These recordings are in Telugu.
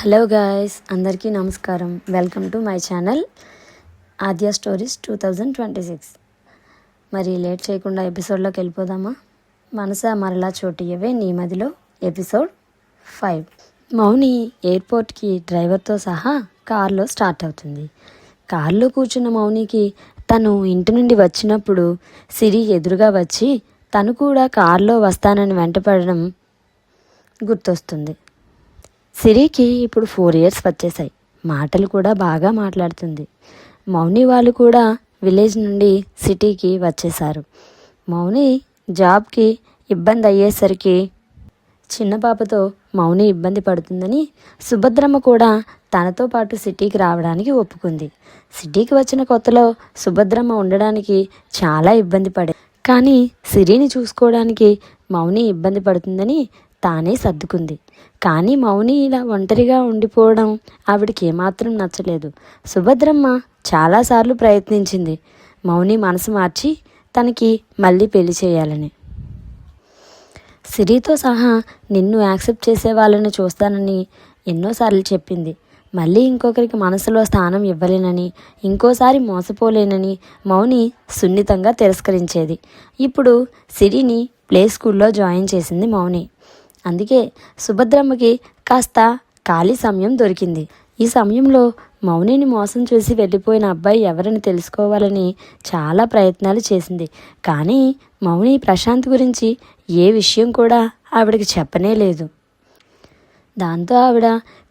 హలో గాయస్, అందరికీ నమస్కారం. Welcome to my channel Aadya stories 2026. మరి లేట్ చేయకుండా ఎపిసోడ్లోకి వెళ్ళిపోదామా? మనసా మరలా చోటియవే నీ మదిలో ఎపిసోడ్ 5. మౌని ఎయిర్పోర్ట్కి డ్రైవర్తో సహా కారులో స్టార్ట్ అవుతుంది. కారులో కూర్చున్న మౌనికి తను ఇంటి నుండి వచ్చినప్పుడు సిరి ఎదురుగా వచ్చి తను కూడా కారులో వస్తానని వెంటపడడం గుర్తొస్తుంది. సిరికి ఇప్పుడు 4 years వచ్చేసాయి. మాటలు కూడా బాగా మాట్లాడుతుంది. మౌని వాళ్ళు కూడా విలేజ్ నుండి సిటీకి వచ్చేసారు. మౌని జాబ్కి ఇబ్బంది అయ్యేసరికి చిన్న పాపతో మౌని ఇబ్బంది పడుతుందని సుభద్రమ్మ కూడా తనతో పాటు సిటీకి రావడానికి ఒప్పుకుంది. సిటీకి వచ్చిన కొత్తలో సుభద్రమ్మ ఉండడానికి చాలా ఇబ్బంది పడే, కానీ సిరిని చూసుకోవడానికి మౌని ఇబ్బంది పడుతుందని తానే సర్దుకుంది. కానీ మౌని ఇలా ఒంటరిగా ఉండిపోవడం ఆవిడకి ఏమాత్రం నచ్చలేదు. సుభద్రమ్మ చాలాసార్లు ప్రయత్నించింది మౌని మనసు మార్చి తనకి మళ్ళీ పెళ్లి చేయాలని. సిరితో సహా నిన్ను యాక్సెప్ట్ చేసే వాళ్ళని చూస్తానని ఎన్నోసార్లు చెప్పింది. మళ్ళీ ఇంకొకరికి మనసులో స్థానం ఇవ్వలేనని, ఇంకోసారి మోసపోలేనని మౌని సున్నితంగా తిరస్కరించేది. ఇప్పుడు సిరిని ప్లే స్కూల్లో జాయిన్ చేసింది మౌని. అందుకే సుభద్రమ్మకి కాస్త ఖాళీ సమయం దొరికింది. ఈ సమయంలో మౌనిని మోసం చేసి వెళ్ళిపోయిన అబ్బాయి ఎవరని తెలుసుకోవాలని చాలా ప్రయత్నాలు చేసింది. కానీ మౌని ప్రశాంత్ గురించి ఏ విషయం కూడా ఆవిడకి చెప్పనే లేదు. దాంతో ఆవిడ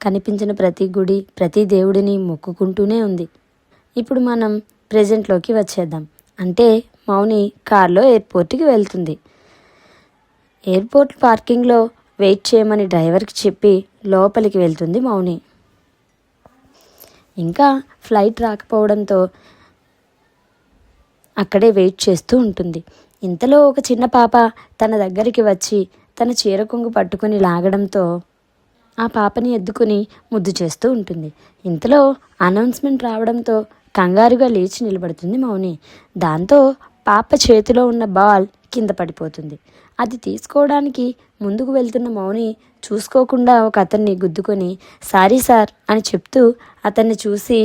కనిపించిన ప్రతి గుడి, ప్రతి దేవుడిని మొక్కుకుంటూనే ఉంది. ఇప్పుడు మనం ప్రెజెంట్లోకి వచ్చేద్దాం. అంటే మౌని కారులో ఎయిర్పోర్ట్కి వెళ్తుంది. ఎయిర్పోర్ట్ పార్కింగ్లో వెయిట్ చేయమని డ్రైవర్కి చెప్పి లోపలికి వెళ్తుంది మౌని. ఇంకా ఫ్లైట్ రాకపోవడంతో అక్కడే వెయిట్ చేస్తూ ఉంటుంది. ఇంతలో ఒక చిన్న పాప తన దగ్గరికి వచ్చి తన చీర కొంగు పట్టుకుని లాగడంతో ఆ పాపని ఎత్తుకుని ముద్దు చేస్తూ ఉంటుంది. ఇంతలో అనౌన్స్మెంట్ రావడంతో కంగారుగా లేచి నిలబడుతుంది మౌని. దాంతో పాప చేతిలో ఉన్న బాల్ కింద పడిపోతుంది. అది తీసుకోవడానికి ముందుకు వెళ్తున్న మౌని చూసుకోకుండా ఒక అతన్ని గుద్దుకొని సారీ సార్ అని చెప్తూ అతన్ని చూసి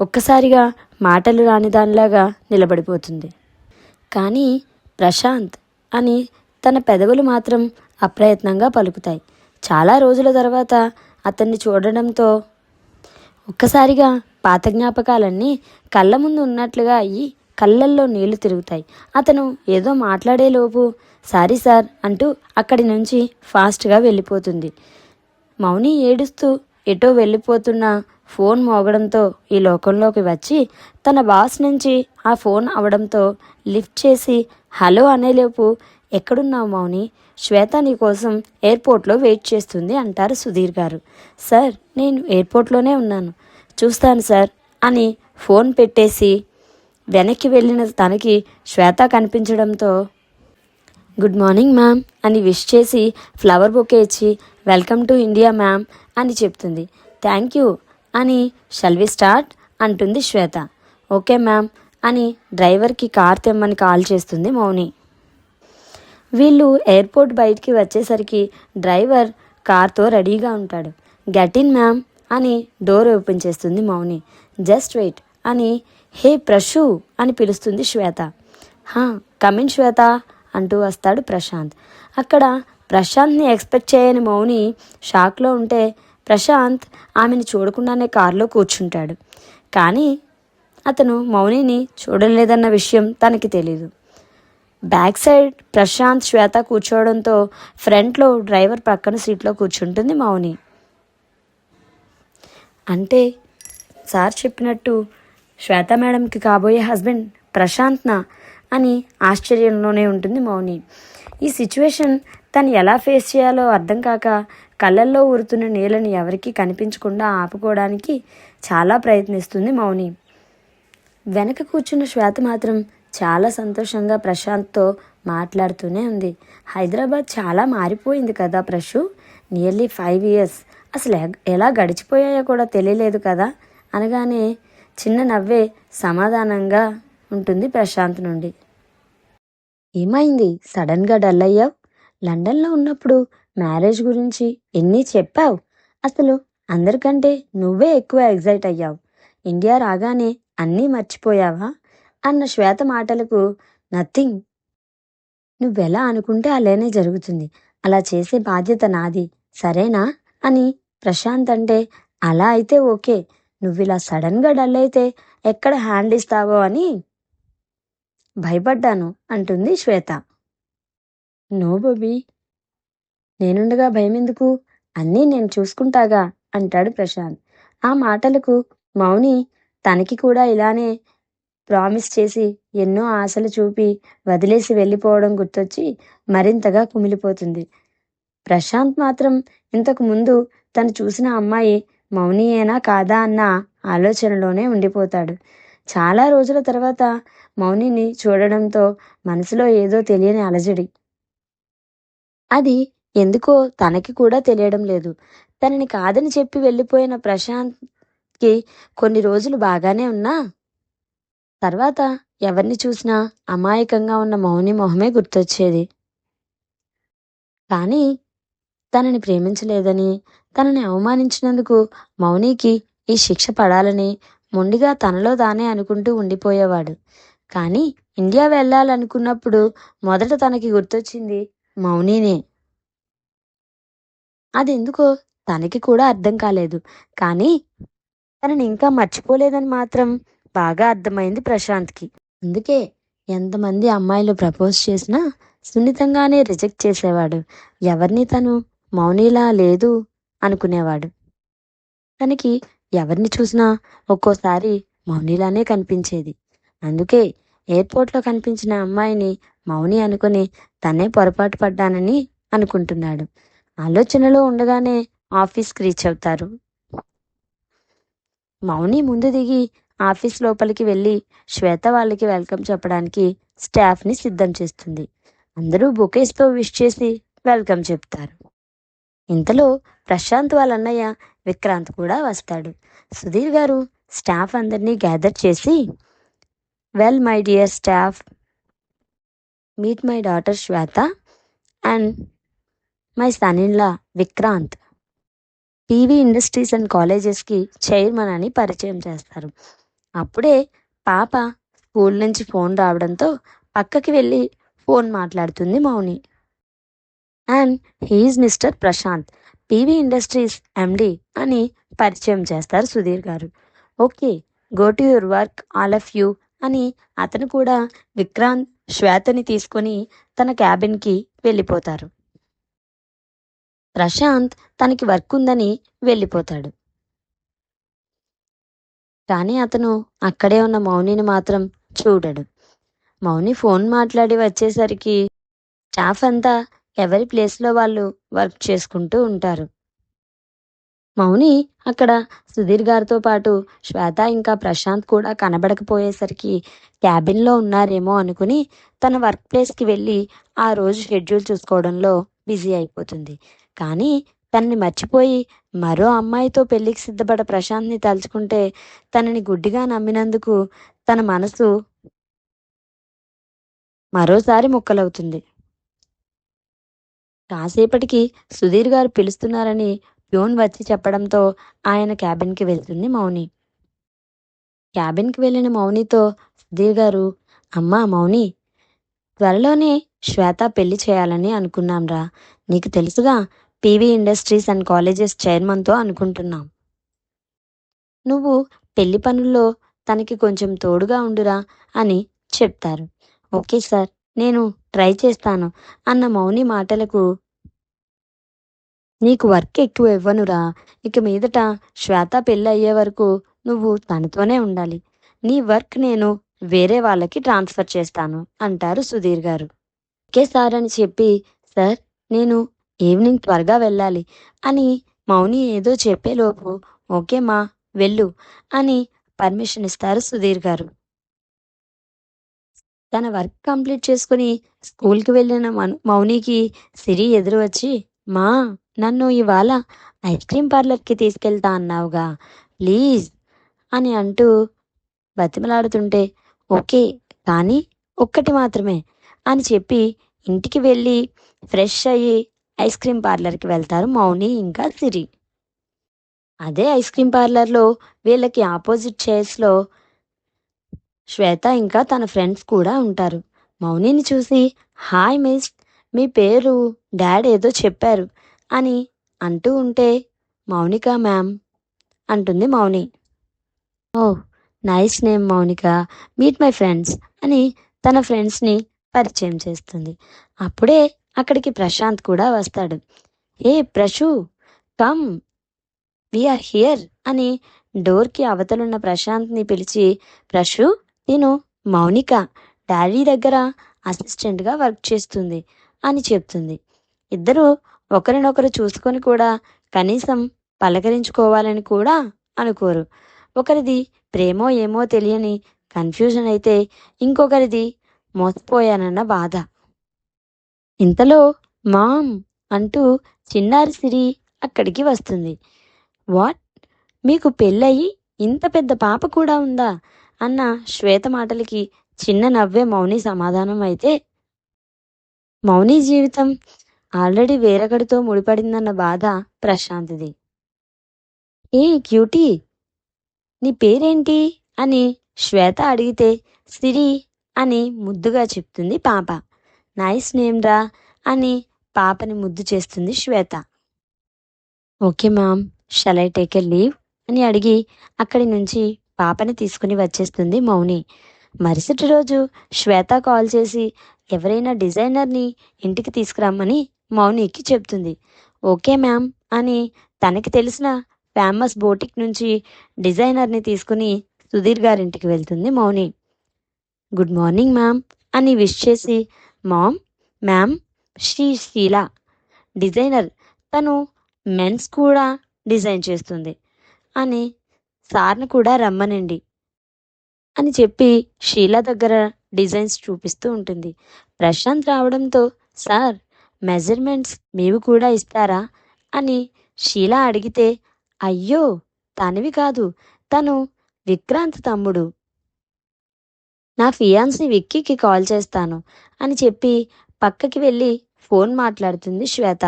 ఒక్కసారిగా మాటలు రాని దానిలాగా నిలబడిపోతుంది. కానీ ప్రశాంత్ అని తన పెదవులు మాత్రం అప్రయత్నంగా పలుకుతాయి. చాలా రోజుల తర్వాత అతన్ని చూడడంతో ఒక్కసారిగా పాత జ్ఞాపకాలన్నీ కళ్ళ ముందు ఉన్నట్లుగా అయ్యి కళ్ళల్లో నీళ్లు తిరుగుతాయి. అతను ఏదో మాట్లాడేలోపు సారీ సార్ అంటూ అక్కడి నుంచి ఫాస్ట్గా వెళ్ళిపోతుంది. మౌని ఏడుస్తూ ఎటో వెళ్ళిపోతున్న ఫోన్ మోగడంతో ఈ లోకంలోకి వచ్చి తన బాస్ నుంచి ఆ ఫోన్ అవడంతో లిఫ్ట్ చేసి హలో అనేలోపు ఎక్కడున్నావు మౌని? శ్వేత నీ కోసం ఎయిర్పోర్ట్లో వెయిట్ చేస్తుంది అంటారు సుధీర్ గారు. సార్ నేను ఎయిర్పోర్ట్లోనే ఉన్నాను, చూస్తాను సార్ అని ఫోన్ పెట్టేసి వెనక్కి వెళ్ళిన తనకి శ్వేత కనిపించడంతో గుడ్ మార్నింగ్ మ్యామ్ అని విష్ చేసి ఫ్లవర్ బొకే ఇచ్చి వెల్కమ్ టు ఇండియా మ్యామ్ అని చెప్తుంది. థ్యాంక్ యూ అని షల్ వి స్టార్ట్ అంటుంది శ్వేత. ఓకే మ్యామ్ అని డ్రైవర్కి కార్ తెమ్మని కాల్ చేస్తుంది మౌని. వీళ్ళు ఎయిర్పోర్ట్ బయటికి వచ్చేసరికి డ్రైవర్ కార్తో రెడీగా ఉంటాడు. గెట్ ఇన్ మ్యామ్ అని డోర్ ఓపెన్ చేస్తుంది మౌని. జస్ట్ వెయిట్ అని హే ప్రశు అని పిలుస్తుంది శ్వేత. కమిన్ శ్వేత అంటూ వస్తాడు ప్రశాంత్. అక్కడ ప్రశాంత్ని ఎక్స్పెక్ట్ చేయని మౌని షాక్లో ఉంటే ప్రశాంత్ ఆమెను చూడకుండానే కారులో కూర్చుంటాడు. కానీ అతను మౌనిని చూడలేదన్న విషయం తనకి తెలీదు. బ్యాక్ సైడ్ ప్రశాంత్ శ్వేత కూర్చోవడంతో ఫ్రంట్లో డ్రైవర్ పక్కన సీట్లో కూర్చుంటుంది మౌని. అంటే సార్ చెప్పినట్టు శ్వేత మేడంకి కాబోయే హస్బెండ్ ప్రశాంత్నా అని ఆశ్చర్యంలోనే ఉంటుంది మౌని. ఈ సిచ్యువేషన్ తను ఎలా ఫేస్ చేయాలో అర్థం కాక కళ్ళల్లో ఊరుతున్న నీళ్ళని ఎవరికీ కనిపించకుండా ఆపుకోవడానికి చాలా ప్రయత్నిస్తుంది మౌని. వెనక కూర్చున్న శ్వేత మాత్రం చాలా సంతోషంగా ప్రశాంత్తో మాట్లాడుతూనే ఉంది. హైదరాబాద్ చాలా మారిపోయింది కదా ప్రశు, నియర్లీ 5 years అసలు ఎలా గడిచిపోయాయో కూడా తెలియలేదు కదా అనగానే చిన్న నవ్వే సమాధానంగా ఉంటుంది ప్రశాంత్ నుండి. ఏమైంది సడన్గా డల్ అయ్యావు? లండన్లో ఉన్నప్పుడు మ్యారేజ్ గురించి ఎన్ని చెప్పావు, అసలు అందరికంటే నువ్వే ఎక్కువ ఎగ్జైట్ అయ్యావు. ఇండియా రాగానే అన్నీ మర్చిపోయావా అన్న శ్వేత మాటలకు నథింగ్, నువ్వెలా అనుకుంటే అలానే జరుగుతుంది, అలా చేసే బాధ్యత నాది, సరేనా అని ప్రశాంత్ అంటే, అలా అయితే ఓకే, నువ్విలా సడన్గా డల్ అయితే ఎక్కడ హ్యాండ్ ఇస్తావో అని భయపడ్డాను అంటుంది శ్వేత. నో బోబీ, నేనుండగా భయమెందుకు, అన్నీ నేను చూసుకుంటాగా అంటాడు ప్రశాంత్. ఆ మాటలకు మౌని తనకి కూడా ఇలానే ప్రామిస్ చేసి ఎన్నో ఆశలు చూపి వదిలేసి వెళ్ళిపోవడం గుర్తొచ్చి మరింతగా కుమిలిపోతుంది. ప్రశాంత్ మాత్రం ఇంతకు ముందు తను చూసిన అమ్మాయి మౌనియేనా కాదా అన్న ఆలోచనలోనే ఉండిపోతాడు. చాలా రోజుల తర్వాత మౌనిని చూడడంతో మనసులో ఏదో తెలియని అలజడి. అది ఎందుకో తనకి కూడా తెలియడం లేదు. తనని కాదని చెప్పి వెళ్ళిపోయిన ప్రశాంత్కి కొన్ని రోజులు బాగానే ఉన్నా తర్వాత ఎవరిని చూసినా అమాయకంగా ఉన్న మౌని మొహమే గుర్తొచ్చేది. కానీ తనని ప్రేమించలేదని, తనని అవమానించినందుకు మౌనికి ఈ శిక్ష పడాలని మొండిగా తనలో తానే అనుకుంటూ ఉండిపోయేవాడు. కానీ ఇండియా వెళ్ళాలనుకున్నప్పుడు మొదట తనకి గుర్తొచ్చింది మౌనినే. అదెందుకో తనకి కూడా అర్థం కాలేదు. కానీ తనని ఇంకా మర్చిపోలేదని మాత్రం బాగా అర్థమైంది ప్రశాంత్కి. అందుకే ఎంతమంది అమ్మాయిలు ప్రపోజ్ చేసినా సున్నితంగానే రిజెక్ట్ చేసేవాడు. ఎవరిని తను మౌనిలా లేదు అనుకునేవాడు. తనకి ఎవరిని చూసినా ఒక్కోసారి మౌనిలానే కనిపించేది. అందుకే ఎయిర్పోర్ట్లో కనిపించిన అమ్మాయిని మౌని అనుకుని తనే పొరపాటు పడ్డానని అనుకుంటున్నాడు. ఆలోచనలో ఉండగానే ఆఫీస్కి రీచ్ అవుతారు. మౌని ముందు దిగి ఆఫీస్ లోపలికి వెళ్ళి శ్వేత వాళ్ళకి వెల్కమ్ చెప్పడానికి స్టాఫ్ని సిద్ధం చేస్తుంది. అందరూ బొకేస్తో విష్ చేసి వెల్కమ్ చెప్తారు. ఇంతలో ప్రశాంత్ వాళ్ళ అన్నయ్య విక్రాంత్ కూడా వస్తాడు. సుధీర్ గారు స్టాఫ్ అందరినీ గ్యాదర్ చేసి, well my dear staff, meet my daughter Shweta and my son in law Vikrant, PV industries and కాలేజెస్కి చైర్మన్ అని పరిచయం చేస్తారు. అప్పుడే పాప స్కూల్ నుంచి ఫోన్ రావడంతో పక్కకి వెళ్ళి ఫోన్ మాట్లాడుతుంది Mouni. And he's mister Prashant, PV industries MD అని పరిచయం చేస్తారు సుధీర్ గారు. Okay, go to your work all of you అని అతను కూడా విక్రాంత్ శ్వేతని తీసుకొని తన క్యాబిన్కి వెళ్ళిపోతారు. ప్రశాంత్ తనకి వర్క్ ఉందని వెళ్ళిపోతాడు. కానీ అతను అక్కడే ఉన్న మౌనిని మాత్రం చూడడు. మౌని ఫోన్ మాట్లాడి వచ్చేసరికి స్టాఫ్ అంతా ఎవరి ప్లేస్లో వాళ్ళు వర్క్ చేసుకుంటూ ఉంటారు. మౌని అక్కడ సుధీర్ గారితో పాటు శ్వేత ఇంకా ప్రశాంత్ కూడా కనబడకపోయేసరికి క్యాబిన్లో ఉన్నారేమో అనుకుని తన వర్క్ ప్లేస్కి వెళ్ళి ఆ రోజు షెడ్యూల్ చూసుకోవడంలో బిజీ అయిపోతుంది. కానీ తనని మర్చిపోయి మరో అమ్మాయితో పెళ్లికి సిద్ధపడ ప్రశాంత్ని తలుచుకుంటే తనని గుడ్డిగా నమ్మినందుకు తన మనసు మరోసారి ముక్కలవుతుంది. కాసేపటికి సుధీర్ గారు పిలుస్తున్నారని ప్యూన్ వచ్చి చెప్పడంతో ఆయన క్యాబిన్కి వెళ్తుంది మౌని. క్యాబిన్కి వెళ్ళిన మౌనితో సుధీర్ గారు, అమ్మా మౌని, త్వరలోనే శ్వేత పెళ్లి చేయాలని అనుకున్నాంరా. నీకు తెలుసుగా, పీవీ ఇండస్ట్రీస్ అండ్ కాలేజెస్ చైర్మన్తో అనుకుంటున్నాం. నువ్వు పెళ్లి పనుల్లో తనకి కొంచెం తోడుగా ఉండురా అని చెప్తారు. ఓకే సార్, నేను ట్రై చేస్తాను అన్న మౌని మాటలకు, నీకు వర్క్ ఎక్కువ ఇవ్వనురా, ఇక మీదట శ్వేత పెళ్ళి అయ్యే వరకు నువ్వు తనతోనే ఉండాలి, నీ వర్క్ నేను వేరే వాళ్ళకి ట్రాన్స్ఫర్ చేస్తాను అంటారు సుధీర్ గారు. ఓకే సార్ అని చెప్పి, సార్ నేను ఈవినింగ్ త్వరగా వెళ్ళాలి అని మౌని ఏదో చెప్పేలోపు, ఓకే మా వెళ్ళు అని పర్మిషన్ ఇస్తారు సుధీర్ గారు. తన వర్క్ కంప్లీట్ చేసుకుని స్కూల్కి వెళ్ళిన మౌనికి సిరి ఎదురు వచ్చి, మా నన్ను ఇవాళ ఐస్ క్రీమ్ పార్లర్కి తీసుకెళ్తా అన్నావుగా, ప్లీజ్ అని అంటూ బతిమలాడుతుంటే, ఓకే కానీ ఒక్కటి మాత్రమే అని చెప్పి ఇంటికి వెళ్ళి ఫ్రెష్ అయ్యి ఐస్ క్రీమ్ పార్లర్కి వెళ్తారు మౌని ఇంకా సిరి. అదే ఐస్ క్రీమ్ పార్లర్లో వీళ్ళకి ఆపోజిట్ చైర్స్లో శ్వేత ఇంకా తన ఫ్రెండ్స్ కూడా ఉంటారు. మౌనిని చూసి, హాయ్ మిస్, మీ పేరు డాడ్ ఏదో చెప్పారు అని అంటూ ఉంటే, మౌనిక మ్యామ్ అంటుంది Mouni. Oh nice name Mounika, meet my friends అని తన ఫ్రెండ్స్ని పరిచయం చేస్తుంది. అప్పుడే అక్కడికి ప్రశాంత్ కూడా వస్తాడు. ఏ ప్రశు, కమ్, వీఆర్ హియర్ అని డోర్కి అవతలున్న ప్రశాంత్ని పిలిచి, ప్రశు, నేను మౌనిక, డాడీ దగ్గర అసిస్టెంట్గా వర్క్ చేస్తుంది అని చెప్తుంది. ఇద్దరు ఒకరినొకరు చూసుకొని కూడా కనీసం పలకరించుకోవాలని కూడా అనుకోరు. ఒకరిది ప్రేమో ఏమో తెలియని కన్ఫ్యూజన్ అయితే ఇంకొకరిది మోసపోయానన్న బాధ. ఇంతలో మామ్ అంటూ చిన్నారి సిరి అక్కడికి వస్తుంది. వాట్, మీకు పెళ్ళయి ఇంత పెద్ద పాప కూడా ఉందా అన్న శ్వేత మాటలకి చిన్న నవ్వే మౌని సమాధానం అయితే, మౌని జీవితం ఆల్రెడీ వేరొకడితో ముడిపడిందన్న బాధ ప్రశాంత్ది. ఏ క్యూటీ, నీ పేరేంటి అని శ్వేత అడిగితే, సిరి అని ముద్దుగా చెప్తుంది పాప. నైస్ నేమ్ రా అని పాపని ముద్దు చేస్తుంది Shweta. Okay ma'am, shall I take a leave అని అడిగి అక్కడి నుంచి పాపని తీసుకుని వచ్చేస్తుంది మౌని. మరుసటి రోజు శ్వేత కాల్ చేసి ఎవరైనా డిజైనర్ని ఇంటికి తీసుకురమ్మని మౌనికి చెప్తుంది. ఓకే మ్యామ్ అని తనకి తెలిసిన ఫేమస్ బోటిక్ నుంచి డిజైనర్ని తీసుకుని సుధీర్ గారింటికి వెళ్తుంది మౌని. గుడ్ మార్నింగ్ మ్యామ్ అని విష్ చేసి, మ్యామ్ షీలా డిజైనర్, తను మెన్స్ కూడా డిజైన్ చేస్తుంది అని సార్ని కూడా రమ్మనండి అని చెప్పి షీలా దగ్గర డిజైన్స్ చూపిస్తూ ఉంటుంది. ప్రశాంత్ రావడంతో, సార్ మెజర్మెంట్స్ మీవి కూడా ఇస్తారా అని షీలా అడిగితే, అయ్యో తనవి కాదు, తను విక్రాంత్ తమ్ముడు, నా ఫియాన్సీ విక్కీకి కాల్ చేస్తాను అని చెప్పి పక్కకి వెళ్ళి ఫోన్ మాట్లాడుతుంది శ్వేత.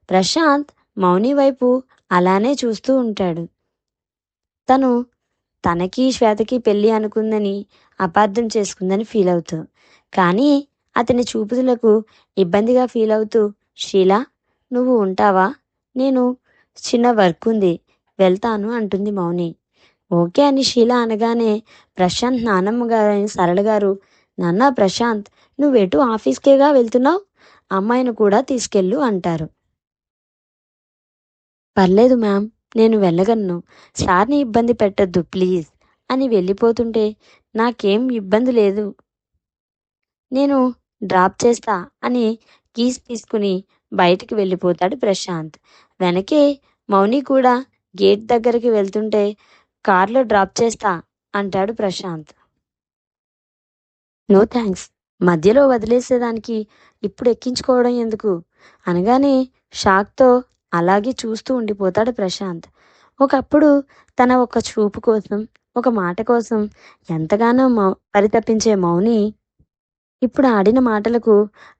ప్రశాంత్ మౌని వైపు అలానే చూస్తూ ఉంటాడు. తను తనకి శ్వేతకి పెళ్ళి అనుకుందని అపార్థం చేసుకుందని ఫీల్ అవుతూ, కానీ అతని చూపులకు ఇబ్బందిగా ఫీల్ అవుతూ, షీలా నువ్వు ఉంటావా, నేను చిన్న వర్క్ ఉంది వెళ్తాను అంటుంది మౌని. ఓకే అని షీలా అనగానే ప్రశాంత్ నానమ్మ గారు సరళ గారు, నాన్న ప్రశాంత్ నువ్వెటు ఆఫీస్కేగా వెళ్తున్నావు, అమ్మాయిని కూడా తీసుకెళ్ళు అంటారు. పర్లేదు మ్యామ్, నేను వెళ్ళగలను, సార్ని ఇబ్బంది పెట్టద్దు ప్లీజ్ అని వెళ్ళిపోతుంటే, నాకేం ఇబ్బంది లేదు, నేను డ్రాప్ చేస్తా అని కీస్ తీసుకుని బయటికి వెళ్ళిపోతాడు ప్రశాంత్. వెనకే మౌని కూడా గేట్ దగ్గరికి వెళ్తుంటే, కార్లో డ్రాప్ చేస్తా అంటాడు ప్రశాంత్. నో థ్యాంక్స్, మధ్యలో వదిలేసేదానికి ఇప్పుడు ఎక్కించుకోవడం ఎందుకు అనగానే షాక్తో అలాగే చూస్తూ ఉండిపోతాడు ప్రశాంత్. ఒకప్పుడు తన ఒక చూపు కోసం, ఒక మాట కోసం ఎంతగానో పరితపించే మౌని ఇప్పుడు ఆడిన మాటలకు,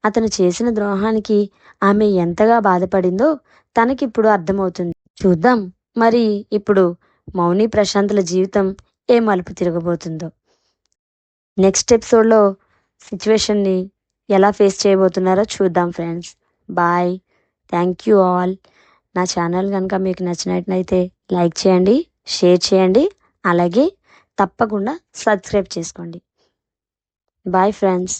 అతను చేసిన ద్రోహానికి ఆమె ఎంతగా బాధపడిందో తనకిప్పుడు అర్థమవుతుంది. చూద్దాం మరి ఇప్పుడు మౌని ప్రశాంత్ల జీవితం ఏ మలుపు తిరగబోతుందో. నెక్స్ట్ ఎపిసోడ్లో సిచ్యువేషన్ని ఎలా ఫేస్ చేయబోతున్నారో చూద్దాం friends. Bye, thank you all. నా ఛానల్ కనుక మీకు నచ్చినట్లయితే లైక్ చేయండి, షేర్ చేయండి, అలాగే తప్పకుండా సబ్స్క్రైబ్ చేసుకోండి. Bye friends.